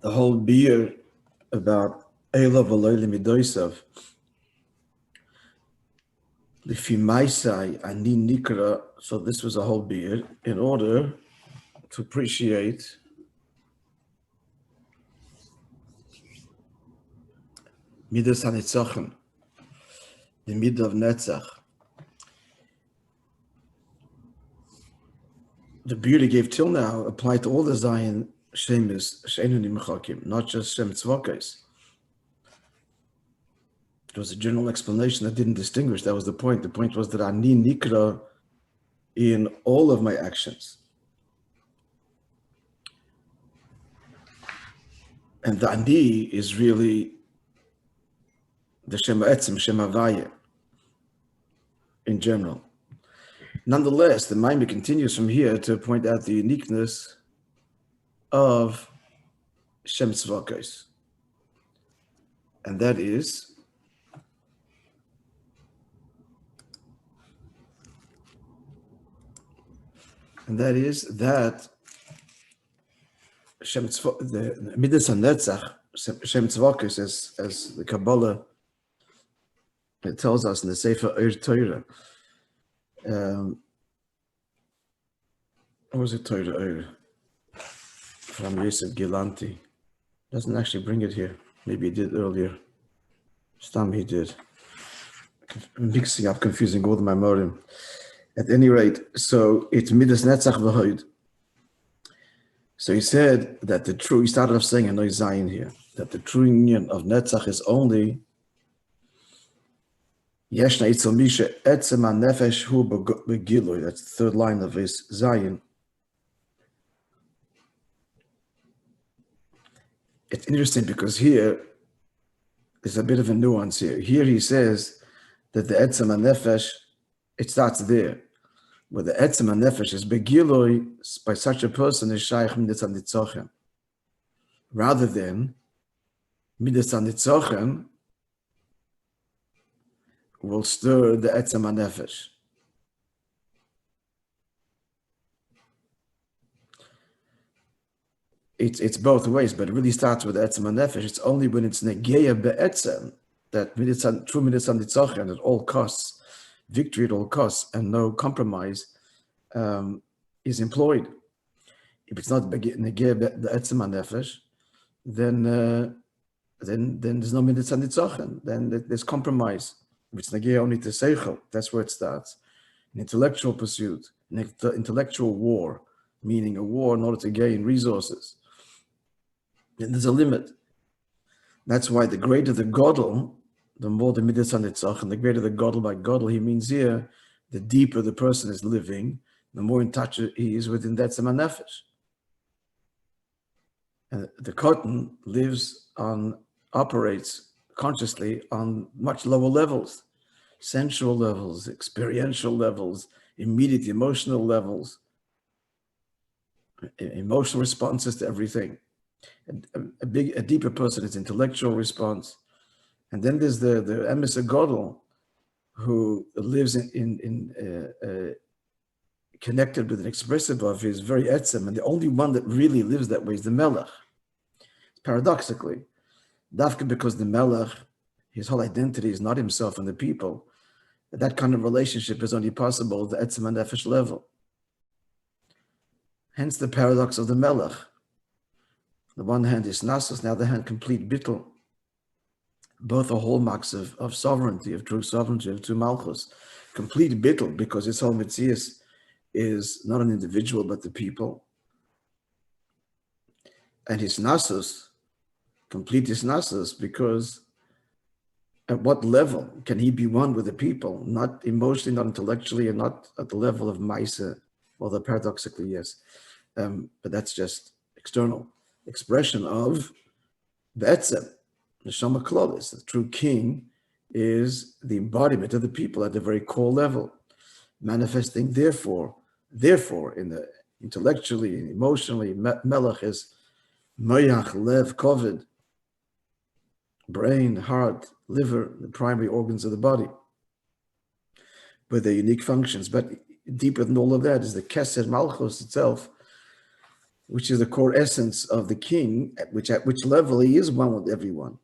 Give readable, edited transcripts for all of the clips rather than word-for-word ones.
The whole beer about Eila V'Lo Midoisav, Lifi Maisai Ani Nikra. So this was a whole beer in order to appreciate Midas HaNitzachim, the Midah of Netzach. The beer he gave till now applied to all the Zayin Shemis, Sheinu Nimechakim, not just Shem Tzvokes. It was a general explanation that didn't distinguish. That was the point. The point was that Ani Nikra in all of my actions. And the Ani is really the Shem Etzim, Shem Havaya in general. Nonetheless, the Maamer continues from here to point out the uniqueness of Shem Tzvokos. And that is that Shem Tzvokos, the Midas HaNetzach, Shem Tzvokos, as the Kabbalah it tells us in the Sefer Torah. What was it, Torah from Yosef Gilanti? Doesn't actually bring it here. Maybe he did earlier. Stam he did. Mixing up, confusing all the memorim. At any rate, so it's Midas Netzach V'Hoid. So he said that he started off saying a no Zayin here, that the true union of Netzach is only Yeshna Itzel Misha Etzem HaNefesh Hu Begilui. That's the third line of his Zayin. It's interesting because here there's a bit of a nuance here. Here he says that the Etzem HaNefesh, it starts there. Where the Etzem HaNefesh is Begilui, by such a person is Shaykh Midas HaNitzochem. Rather than Midas HaNitzochem will stir the Etzem HaNefesh. It's both ways, but it really starts with Etzem HaNefesh. It's only when it's Negeya Be'etzem that true Midas HaNitzochem at all costs, victory at all costs, and no compromise is employed. If it's not Negeya Be'etzem HaNefesh, then there's no Midas HaNitzochem. Then there's compromise. If it's Negeya only to Seichel, that's where it starts. An intellectual pursuit, an intellectual war, meaning a war in order to gain resources. And there's a limit. That's why the greater the Godel, the more the Midas HaNitzach, and the greater the Godel by Godel, he means here, the deeper the person is living, the more in touch he is within that Etzem HaNefesh. And the cotton operates consciously on much lower levels, sensual levels, experiential levels, immediate emotional levels, emotional responses to everything. A deeper person is intellectual response. And then there's the Emes Godel, who lives connected with an expressive of his very etzem, and the only one that really lives that way is the Melech. Paradoxically, Dafka, because the Melech, his whole identity is not himself and the people, that kind of relationship is only possible at the etzem and nefesh level. Hence the paradox of the Melech. On the one hand is Nasus, on the other hand complete bittul. Both are hallmarks of sovereignty, of true Malchus. Complete bittul, because his whole Metzias is not an individual but the people. And his Nasus, complete his Nasus, because at what level can he be one with the people? Not emotionally, not intellectually, and not at the level of Maisa, although paradoxically, yes. But that's just external expression of Be'etzem. Neshama Klodis, the true king, is the embodiment of the people at the very core level, manifesting therefore in the intellectually and emotionally. Melech is Moyach, Lev, Kovid, brain, heart, liver, the primary organs of the body, with their unique functions. But deeper than all of that is the Kesed Malchus itself, which is the core essence of the king, at which level he is one with everyone.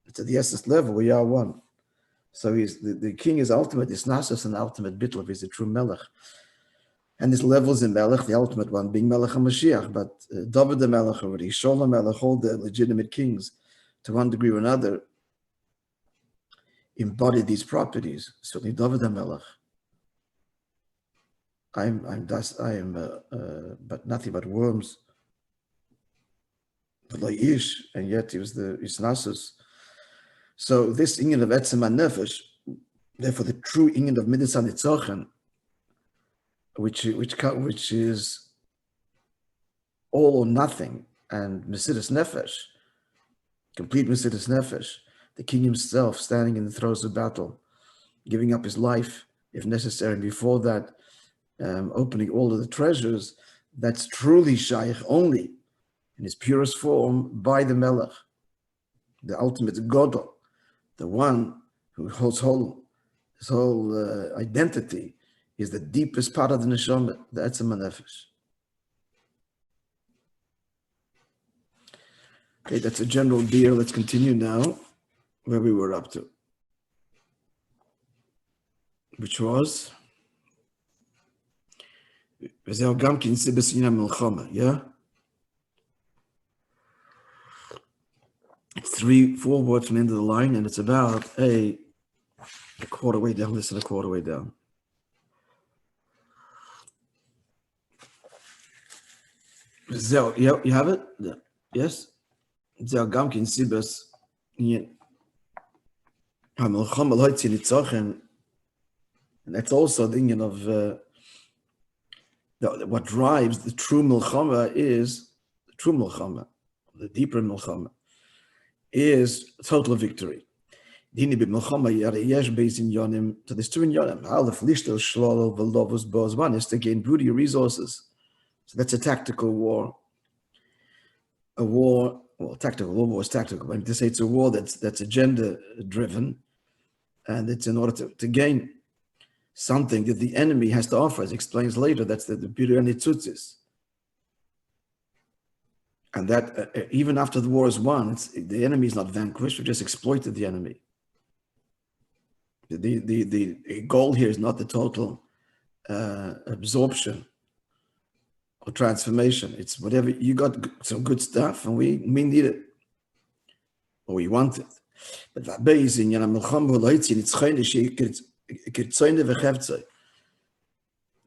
It's at the essence level, we are one. So the king is ultimate, it's not just an ultimate bittul, he's a true melech. And this levels in melech, the ultimate one being melech HaMashiach, but David the melech already, Shaul the melech, all the legitimate kings, to one degree or another, embody these properties. Certainly David the melech. I am but nothing but worms. And yet he was the Isnasus. So this inyan of Etzem HaNefesh, therefore the true inyan of Midas HaNitzochen, which is all or nothing, and Mesidas Nefesh, complete Mesidas Nefesh, the king himself standing in the throes of battle, giving up his life if necessary, and before that, opening all of the treasures, that's truly Shaykh only in its purest form by the Melech, the ultimate Godel, the one who holds his whole identity, is the deepest part of the neshama, the Etzem HaNefesh. Okay, that's a general deal. Let's continue now where we were up to, which was yeah? 3-4 words from the end of the line, and it's about a quarter way down. Listen, a quarter way down. You have it? Yes? And that's also the union of what drives the true milchama is the true milchama, the deeper milchama, is total victory. So there's two in yonim. One is to gain brutial resources. So that's a tactical war. Tactical war is tactical. But to say it's a war that's agenda driven, and it's in order to gain something that the enemy has to offer, as explains later. That's the Birur Nitzutzis. And that even after the war is won, the enemy is not vanquished. We just exploited the enemy. The goal here is not the total absorption or transformation. It's whatever you got, some good stuff, and we need it, or we want it. But the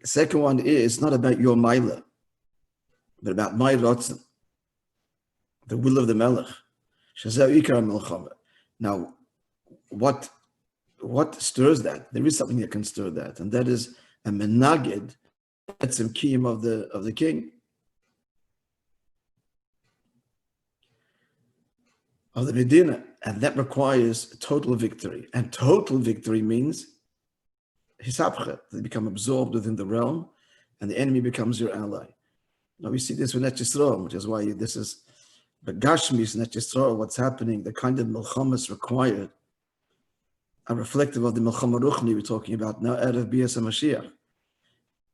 second one is not about your maila, but about my rotzen, the will of the melech. Now, what stirs that? There is something that can stir that, and that is a menagid, that's some kiyum of the king, of the Medina, and that requires total victory. And total victory means hisapchet, they become absorbed within the realm, and the enemy becomes your ally. Now we see this with Net Yisrael, which is why this is Begashmis Net Yisrael, what's happening, the kind of milchamas required are reflective of the milchama ruchni we're talking about now, out of Bias HaMashiach.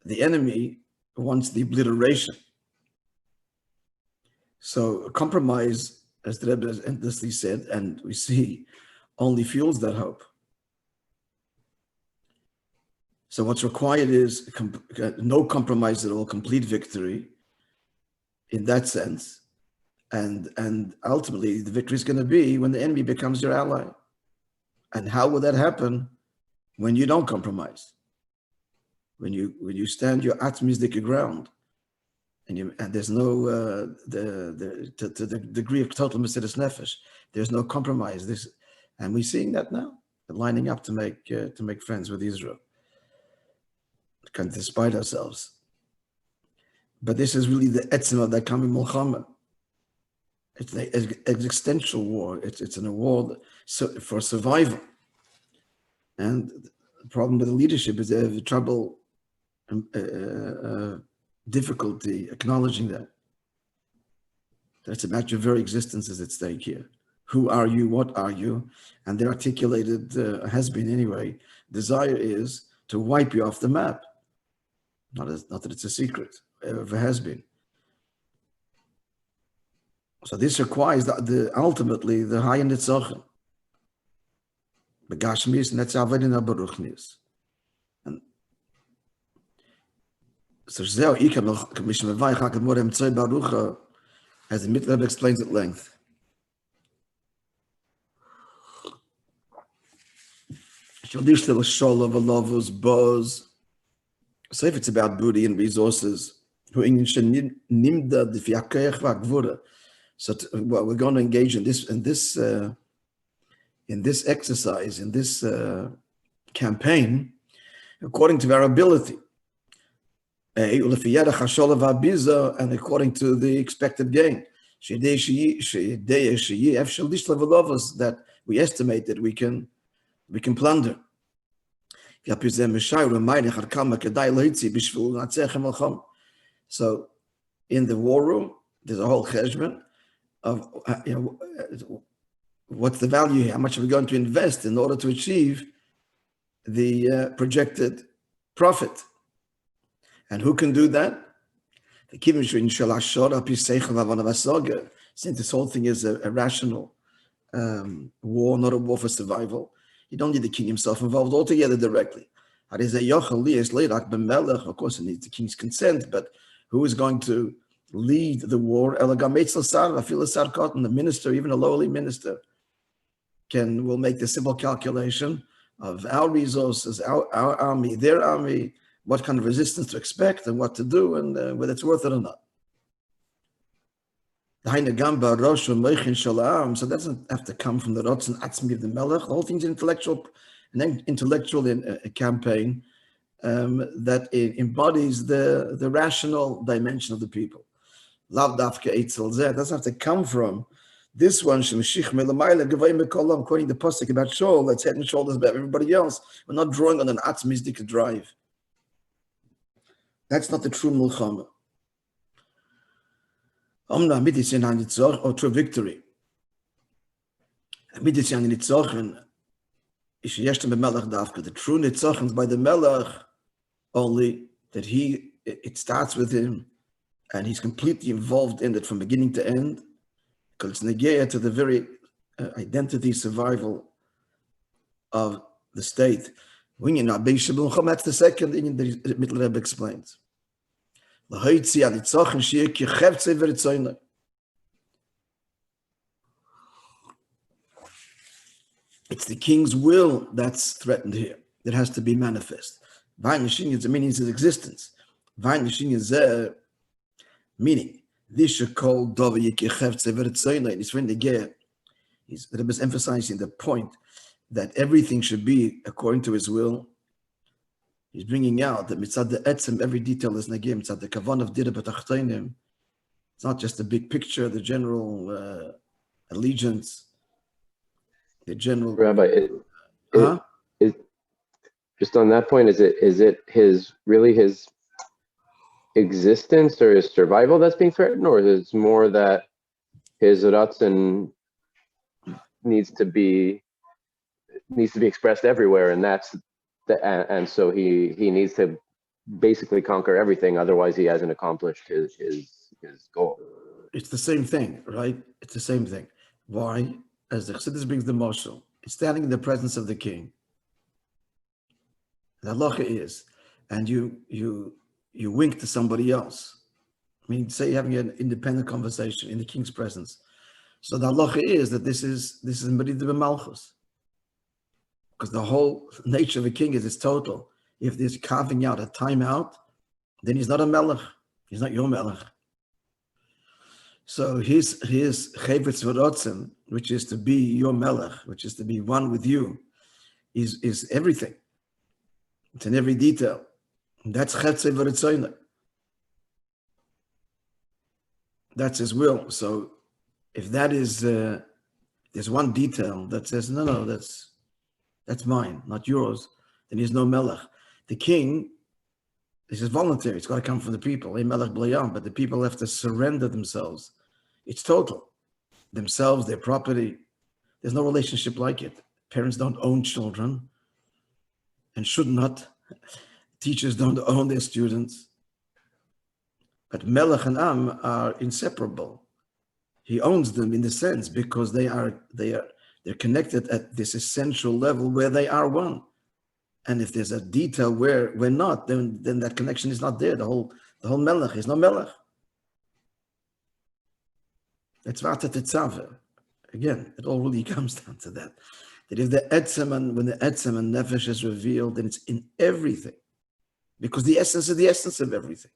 The enemy wants the obliteration. So a compromise, as the Rebbe endlessly said, and we see, only fuels that hope. So what's required is no compromise at all, complete victory in that sense. And ultimately, the victory is going to be when the enemy becomes your ally. And how will that happen? When you don't compromise. When you stand your atmistic ground. And there's no to the degree of total Mesidas Nefesh, there's no compromise. And we're seeing that now, lining up to make friends with Israel, despite ourselves. But this is really the etzem of that coming milchama. It's an existential war. It's an war for survival. And the problem with the leadership is they have trouble. Difficulty acknowledging that. That's about your very existence is at stake here. Who are you? What are you? And their articulated, has been anyway, desire is to wipe you off the map. Not that it's a secret, ever has been. So this requires ultimately the high in Nitzochen. Begashmis, and that's Avadin Abaruchnis. And so Zeo Ikam Commission of Vaich Hakad Morem Tzoi Barucha, as the Rebbe explains at length. Shalish Lil Sholov Alovos Boz. So if it's about booty and resources, so we're going to engage in this exercise, in this campaign, according to our ability, and according to the expected gain. That we estimate that we can plunder. So in the war room, there's a whole cheshbon of what's the value here? How much are we going to invest in order to achieve the projected profit? And who can do that? Since this whole thing is a rational war, not a war for survival, you don't need the king himself involved altogether directly. Of course, it needs the king's consent, but who is going to lead the war? The minister, even a lowly minister, will make the simple calculation of our resources, our army, their army, what kind of resistance to expect and what to do, and whether it's worth it or not. So it doesn't have to come from the Rotzen Atzmi of the Melech. The whole thing's an intellectual campaign that embodies the rational dimension of the people. Lav dafka eitzel zeh. It doesn't have to come from this one. Shemeshich melamayla gevayim bekolam. Quoting the pasuk about Shaul, that's head and shoulders above everybody else. We're not drawing on an atzmistic drive. That's not the true milchama. Or true victory. The true nitzochen is by the melech only, that it starts with him and he's completely involved in it from beginning to end, because it's negaya to the very identity, survival of the state. That's the second thing that Middle Rebbe explains. It's the king's will that's threatened here, that has to be manifest. The meaning is his existence. Meaning, this should call the Rebbe is emphasizing the point that everything should be according to his will. He's bringing out that mitzad the etzem, every detail is nagim. Mitzad the kavan of dira b'tachteinim. It's not just the big picture, the general allegiance, the general. Rabbi, just on that point, is it his existence or his survival that's being threatened, or is it more that his ratzon needs to be expressed everywhere, and so he needs to basically conquer everything, otherwise he hasn't accomplished his goal. It's the same thing, right? It's the same thing. Why? As the Chassidus brings the mashal, it's standing in the presence of the king. The halacha is, and you wink to somebody else. I mean, say you're having an independent conversation in the king's presence. So the halacha is that this is Merid b'malchus. Because the whole nature of a king is it's total. If there's carving out a timeout, then he's not a melech. He's not your melech. So his chayvetz v'rotzen, which is to be your melech, which is to be one with you, is everything. It's in every detail. And that's chetzei v'retzoyne. That's his will. So if that is, there's one detail that says, no, that's mine, not yours, then he's no melech. The king, this is voluntary. It's got to come from the people. Melech b'layam, but the people have to surrender themselves. It's total. Themselves, their property. There's no relationship like it. Parents don't own children and should not. Teachers don't own their students. But melech and am are inseparable. He owns them in the sense because they're connected at this essential level where they are one. And if there's a detail where we're not, then that connection is not there. The whole melech is no melech. It's vata tetzave. Again, it all really comes down to that. That if the etzem and when the etzem and nefesh is revealed, then it's in everything, because the essence is the essence of everything.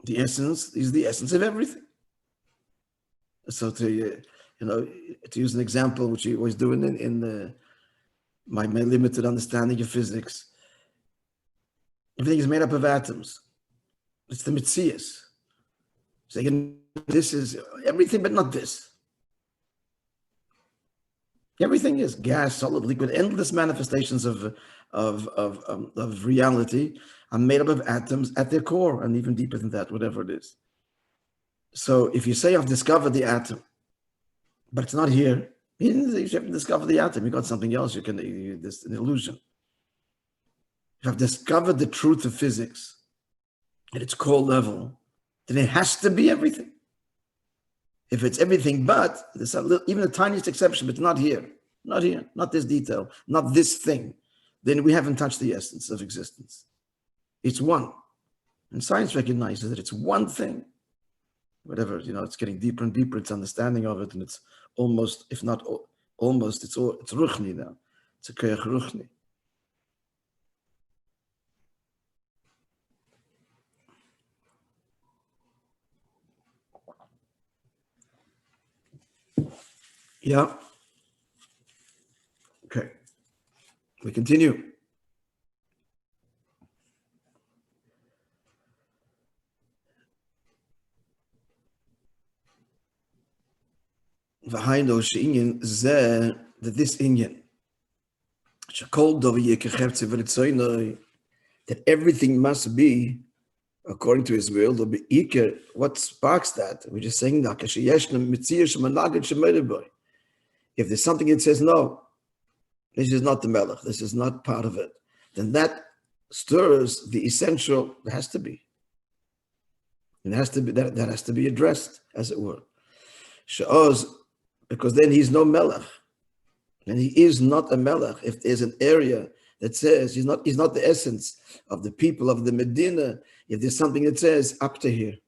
The essence is the essence of everything. So to use an example which you always do in my limited understanding of physics, everything is made up of atoms. It's the mitzias. So again, this is everything, but not this. Everything is gas, solid, liquid, endless manifestations of reality are made up of atoms at their core, and even deeper than that, whatever it is. So if you say I've discovered the atom, but it's not here, you haven't discovered the atom. You got something else. This an illusion. If I've discovered the truth of physics at its core level, then it has to be everything. If it's everything, but there's even the tiniest exception, but not here, not this detail, not this thing, then we haven't touched the essence of existence. It's one. And science recognizes that it's one thing. Whatever, it's getting deeper and deeper, its understanding of it, and it's almost, if not almost, it's ruchni now. It's a koyach ruchni. Yeah. Okay. We continue. V'hainu she'inyan zeh, that this inyan, shekol dovi yekechevtze v'ritzoynoi, that everything must be according to his will. What sparks that? We're just saying that if there's something that says no, this is not the melech, this is not part of it, then that stirs the essential. It has to be. It has to be that has to be addressed, as it were. She'oz, because then he's no melech, and he is not a melech. If there's an area that says he's not the essence of the people of the Medina, if there's something that says up to here.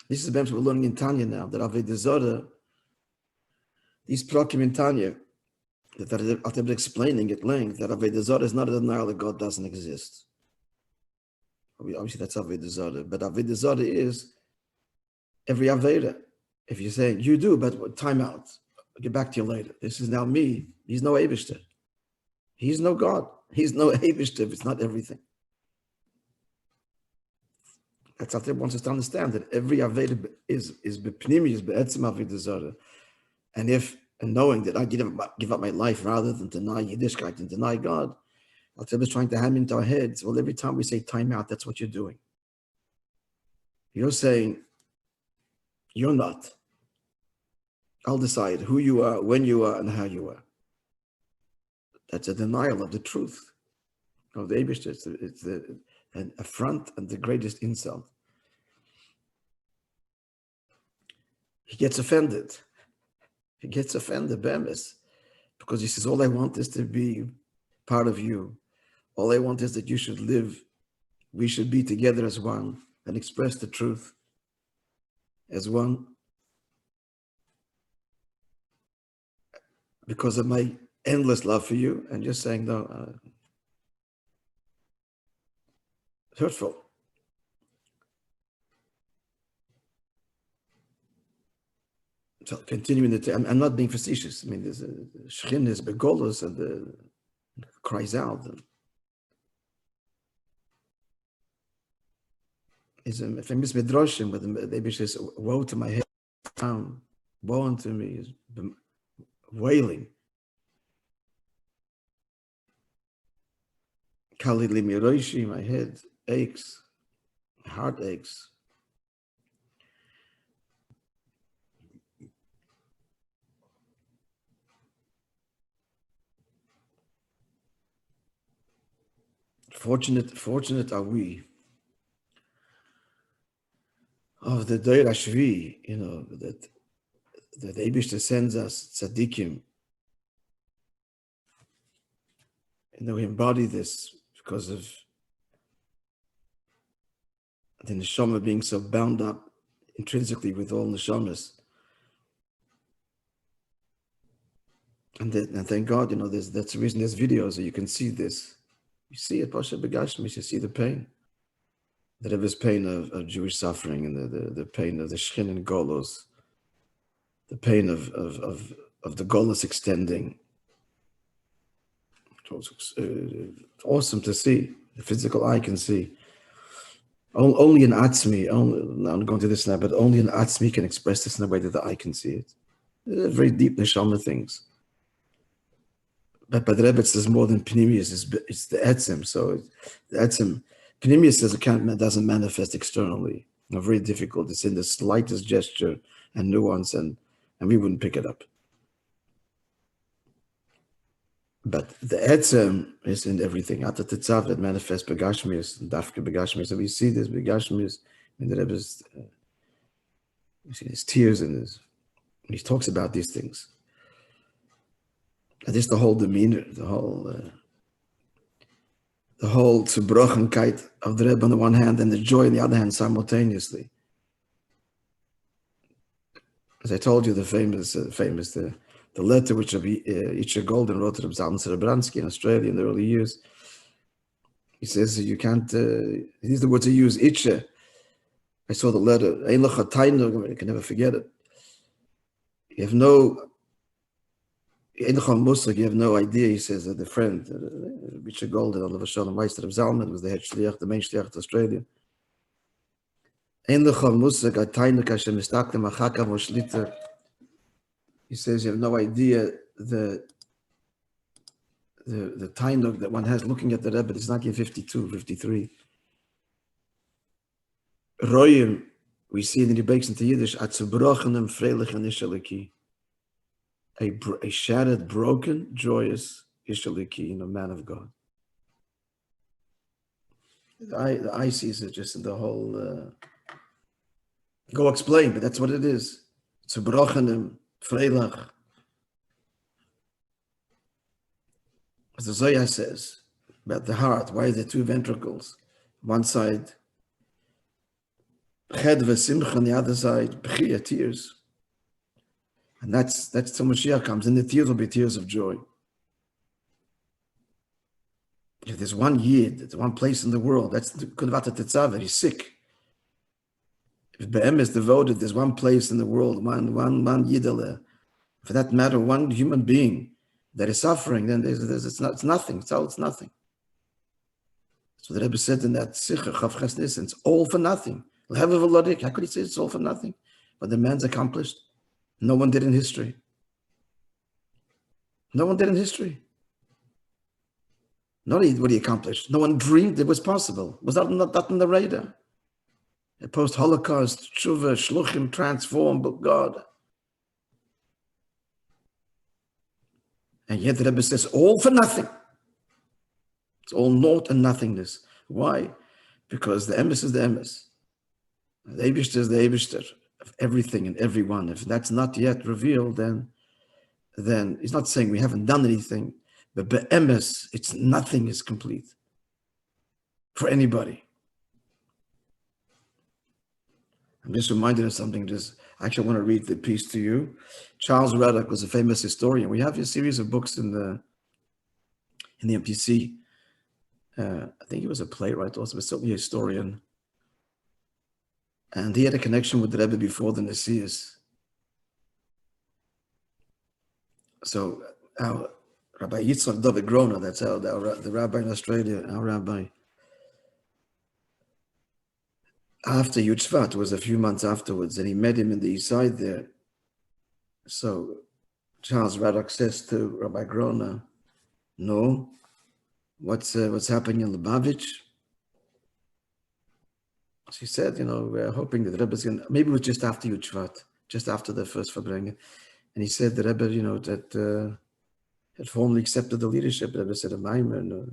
This is what we're learning in Tanya now, that Avodah Zarah, these prakim in Tanya, that I'm explaining at length, that Avodah Zarah is not a denial that God doesn't exist. Obviously that's Avodah Zarah, but Avodah Zarah is every Avodah. If you're saying, you do, but time out, I'll get back to you later. This is now me. He's no Eibishter. He's no God. He's no Eibishter if it's not everything. That's what wants us to understand, that every Avodah is bepnimi, is be'etzem Avodah Zarah. And knowing that I give up my life rather than deny Yiddishkeit and deny God, Al-Rebbe is trying to ham into our heads, well, every time we say time out, that's what you're doing. You're saying, you're not. I'll decide who you are, when you are, and how you are. That's a denial of the truth of the Eibishter. It's an affront and the greatest insult. He gets offended. Bemis, because he says, all I want is to be part of you. All I want is that you should live. We should be together as one and express the truth as one. Because of my endless love for you, and just saying, no, hurtful. So continuing I'm not being facetious. I mean, there's Shechin is begolus and cries out. It's a famous midrashim, but the Rebbe says, "Woe to my head, woe unto me," is wailing. Kali li miroshi, my head aches, my heart aches. Fortunate are we of the Doir Ashvi, that the Eibishter sends us tzaddikim, we embody this because of the neshama being so bound up intrinsically with all neshamas. And thank God, that's the reason there's videos so you can see this. You see it, Pasha Begashmi, you see the pain. The Rebbe's pain of Jewish suffering and the pain of the Shechin and Golos, the pain of the Golos extending. It's awesome to see. The physical eye can see. Only an Atzmi, I'm going to this now, but only an Atzmi can express this in a way that the eye can see it. They're very deep neshama things. But by the Rebbe, there's more than Pnimius, it's the Etzem. So the Etzem, Pnimius doesn't manifest externally. Very difficult. It's in the slightest gesture and nuance, and we wouldn't pick it up. But the Etzem is in everything. Ata Tetzav that manifests Begashmius, Dafke Begashmius. So we see this Begashmius in the Rebbe's, you see his tears and he talks about these things. And just the whole demeanor, the whole Zerbrochenkeit of the Rebbe on the one hand and the joy on the other hand simultaneously. As I told you, the letter which Itcher Golden wrote to Reb Zalman Serebransky in Australia in the early years. He says you can't. These are the words he used. Itcher. I saw the letter. I can never forget it. You have no. You have no idea, he says, that the friend, Richard Golden, Allah Shalom Meister of Zalman, was the head shliach, the main shliach to Australia. He says you have no idea the tainuk that one has looking at the Rebbe. It's 1952, 53. Royim, we see in the breaks into Yiddish, Atzubrochenem freilichen ishaliki. A shattered, broken, joyous Ishaliki, man of God. The eye sees it just in the whole. Go explain, but that's what it is. Zerbrochenem, freilach. As the Zayin says about the heart, why are there two ventricles? One side, ched v'simcha, on the other side, b'chia, tears. And that's till Mashiach comes, and the tears will be tears of joy. If there's one Yid, there's one place in the world, that's the Kunvata Tetzav, he's sick. If Be'em is devoted, there's one place in the world, one Yidale. For that matter, one human being that is suffering, then it's nothing. It's nothing. So the Rebbe said in that Sikha, Chav Ches Nissen, it's all for nothing. How could he say it's all for nothing? But the man's accomplished. No one did in history. No one did in history. Not what he accomplished. No one dreamed it was possible. Was that not on the radar? A post-Holocaust, tshuva, shluchim, transformed, but God. And yet the Rebbe says, all for nothing. It's all naught and nothingness. Why? Because the emes is the emes. The Eibishter is the Eibishter of everything and everyone. If that's not yet revealed, then he's not saying we haven't done anything, but be'emes, it's nothing is complete for anybody. I'm just reminded of something. I actually want to read the piece to you. Charles Raddock was a famous historian. We have a series of books in the MPC. I think he was a playwright also, but certainly a historian. And he had a connection with the Rebbe before the Nesius. So our Rabbi Yitzchak David Groner, that's the rabbi in Australia, our rabbi. After Yud Shvat, was a few months afterwards, and he met him in the east side there. So Charles Raddock says to Rabbi Groner, no, what's happening in Lubavitch? She said, we're hoping that the Rebbe's going to, maybe it was just after Yud Shvat, just after the first Verbringen. And he said the Rebbe, that had formally accepted the leadership. The Rebbe said a Maamer. No.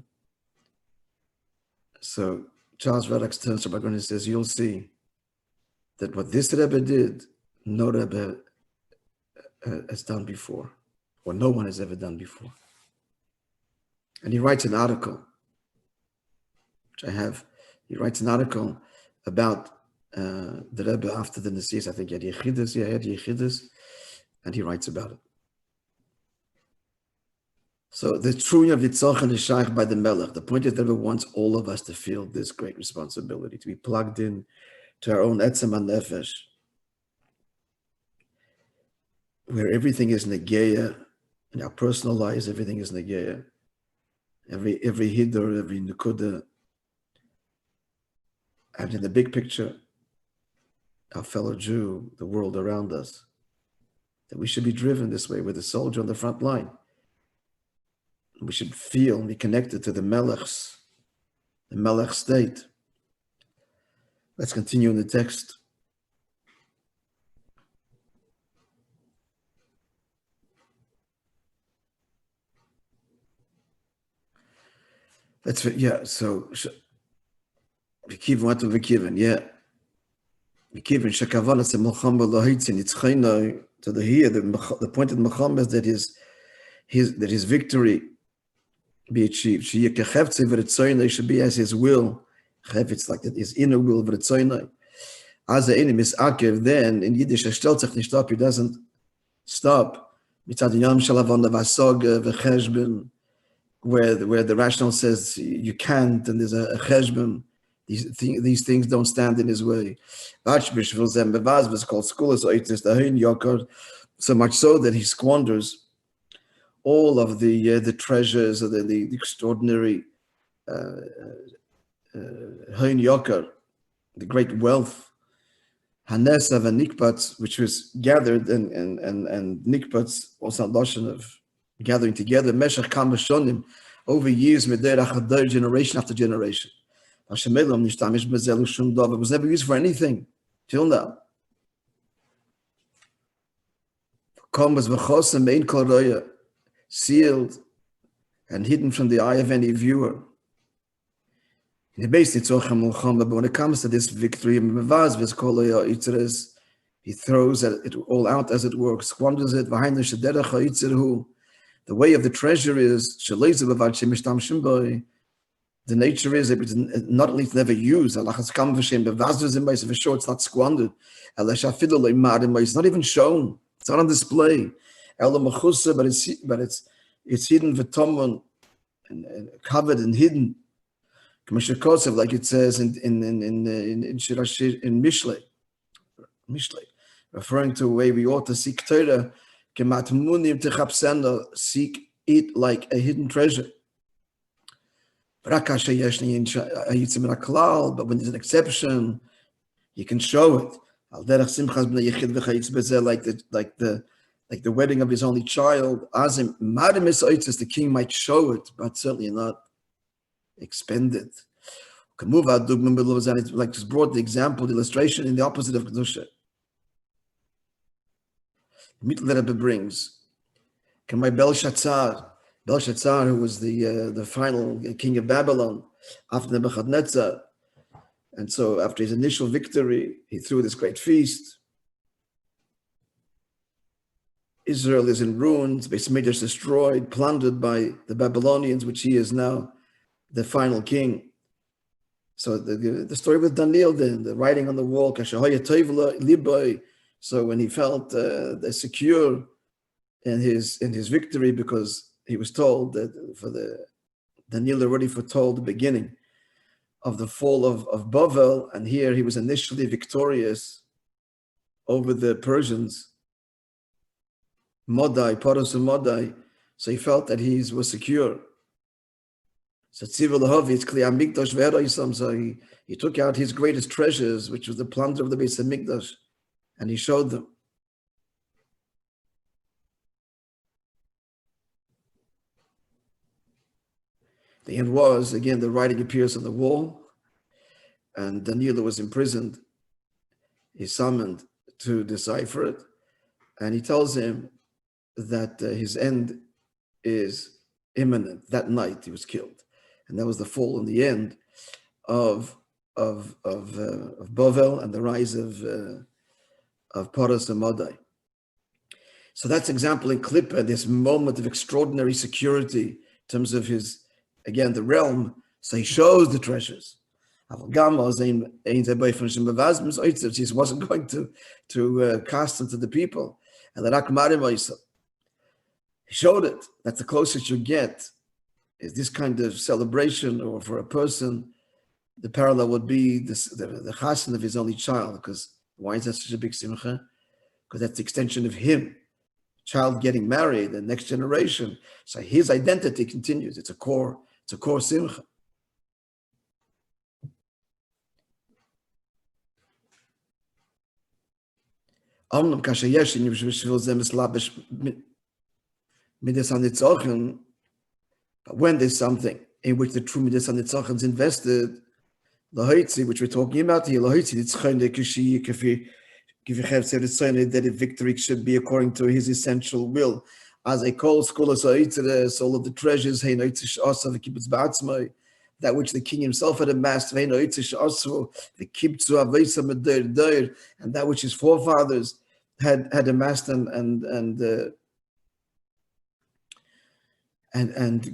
So Charles Raddock turns to Rabbi Groner and says, you'll see. that what this Rebbe did, no Rebbe has done before, or no one has ever done before. And he writes an article, which I have. He writes an article about the Rebbe after the Nesias. I think he had Yechidus, and he writes about it. So the truing of Yitzchak is shaykh by the Melech. The point is that Rebbe wants all of us to feel this great responsibility, to be plugged in to our own etzem and nefesh, where everything is negeya, in our personal lives, everything is negeya. Every hidur, every nukuda, and in the big picture, our fellow Jew, the world around us, that we should be driven this way with a soldier on the front line. We should feel and be connected to the Melech state. Let's continue in the text. So Vikiv, what to Vikiv? Yeah. Vikiv, Shakavan, it's a Melcham B'Lohitzin, it's Chaynoi, to the here, the point of Melcham is that his victory be achieved. She should be as his will. It's like that, his inner will, as the enemy is akev, then in Yiddish, he doesn't stop. Where the rational says you can't, and there's a cheshbon. These things don't stand in his way. Was called school, so much so that he squanders all of the treasures of the extraordinary Hein Yokar, the great wealth, Hanesav and Nikpats, which was gathered, and Nikpats, also a notion of gathering together, Meshach Kam Shonim, over years, generation after generation. It was never used for anything till now. Sealed and hidden from the eye of any viewer. But when it comes to this victory, he throws it all out, as it were, squanders it. The way of the treasure is, the nature is that it's not only never used, it's not squandered. It's not even shown. It's not on display. But it's hidden v'tomon, and covered and hidden. Like it says in Mishlei, referring to a way we ought to seek Torah, seek it like a hidden treasure. But when there's an exception, you can show it. Like the wedding of his only child, the king might show it, but certainly not expend it. Like just brought the example, the illustration in the opposite of Kedusha. The Rebbe brings, Belshazzar, who was the final king of Babylon after Nebuchadnezzar. And so after his initial victory, he threw this great feast. Israel is in ruins, Beis Mikdash destroyed, plundered by the Babylonians, which he is now the final king. So the story with Daniel, then the writing on the wall, so when he felt secure in his victory, because he was told that Daniel already foretold the beginning of the fall of Bavel, and here he was initially victorious over the Persians, Paros and Modai, so he felt that he was secure. So he took out his greatest treasures, which was the plunder of the Beis Mikdash, and he showed them. The end was, again, the writing appears on the wall, and Daniel was imprisoned. He's summoned to decipher it, and he tells him that his end is imminent. That night he was killed. And that was the fall and the end of Bovel and the rise of Poros and Modai. So that's example in Klippa, this moment of extraordinary security in terms of his, again, the realm. So he shows the treasures. He wasn't going to cast them to the people. And he showed it. That's the closest you get, is this kind of celebration, or for a person, the parallel would be the chassan of his only child. Because why is that such a big simcha? Because that's the extension of him. Child getting married, the next generation. So his identity continues. It's a core simcha. But when there's something in which the true midas hanitzachon is invested, which we're talking about here, that the victory should be according to his essential will. As a call school of all of the treasures, that which the king himself had amassed, and that which his forefathers had amassed and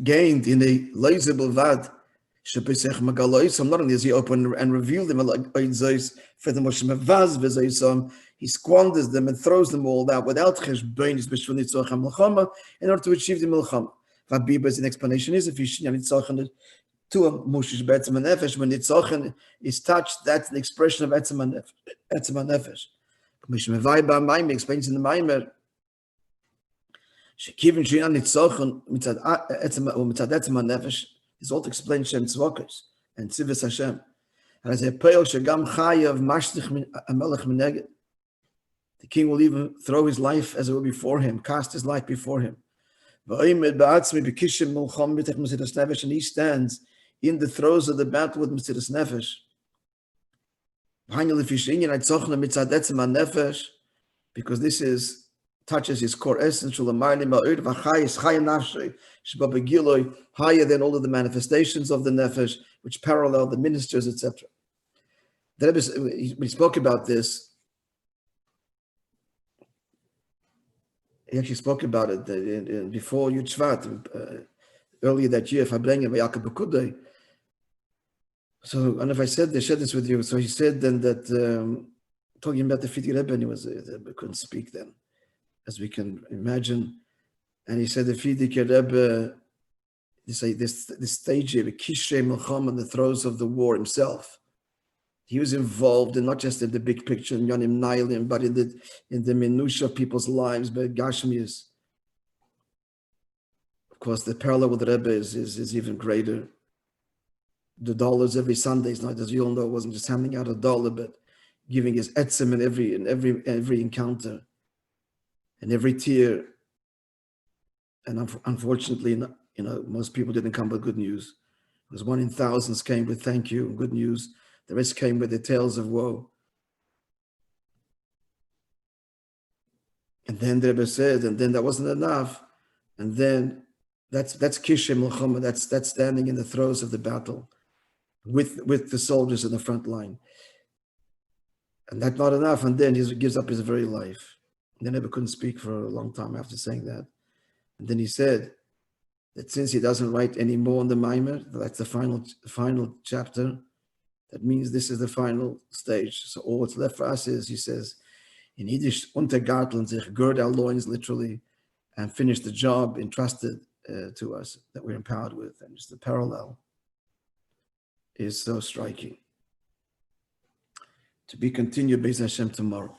gained in a leizable vad. Not only does he open and reveal them for the Moshe, he squanders them and throws them all out without cheshbon in order to achieve the milchama. Vabiba's explanation is if you to a Moshe's betzem nefesh, when Nitzochan is touched, that's an expression of etzem nefesh. Commissioner Maamer explains in the Maamer, Shekivin Shinan Nitzochan mitzad etzem nefesh is all to explain Shem Tzvokos and Tzivus Hashem. And as a peil shegam chayav mashtich amelech mineged, the king will even throw his life as it were before him, cast his life before him. And he stands in the throes of the battle with Mesiras Nefesh, because this touches his core essence, higher than all of the manifestations of the Nefesh, which parallel the ministers, etc. The Rebbe, we spoke about this. He actually spoke about it before Yud Shvat, earlier that year, So, I don't know if I shared this with you. So he said then that, talking about the Fiti Rebbe, and he couldn't speak then, as we can imagine. And he said the Fiti Rebbe, this stage here, Kishrei Milchama, in the throes of the war himself. He was involved in not just in the big picture, in Yonim Nailim, but in the minutiae of people's lives, but Gashmias. Of course, the parallel with the Rebbe is even greater. The dollars every Sunday is not, as you all know, wasn't just handing out $1, but giving his etzem in every encounter, and every tear. And unfortunately, most people didn't come with good news. It was 1 in thousands came with thank you and good news. The rest came with the tales of woe. And then the Rebbe said, and then that wasn't enough. And then that's Kishem Milchama, that's standing in the throes of the battle with the soldiers in the front line. And that's not enough. And then he gives up his very life. And then Rebbe couldn't speak for a long time after saying that. And then he said that since he doesn't write any more in the Maamer, that's the final chapter. That means this is the final stage. So all what's left for us is, he says, in Yiddish, untergarteln sich, gird our loins literally, and finish the job entrusted to us that we're empowered with. And just the parallel is so striking. To be continued, Beis Hashem, tomorrow.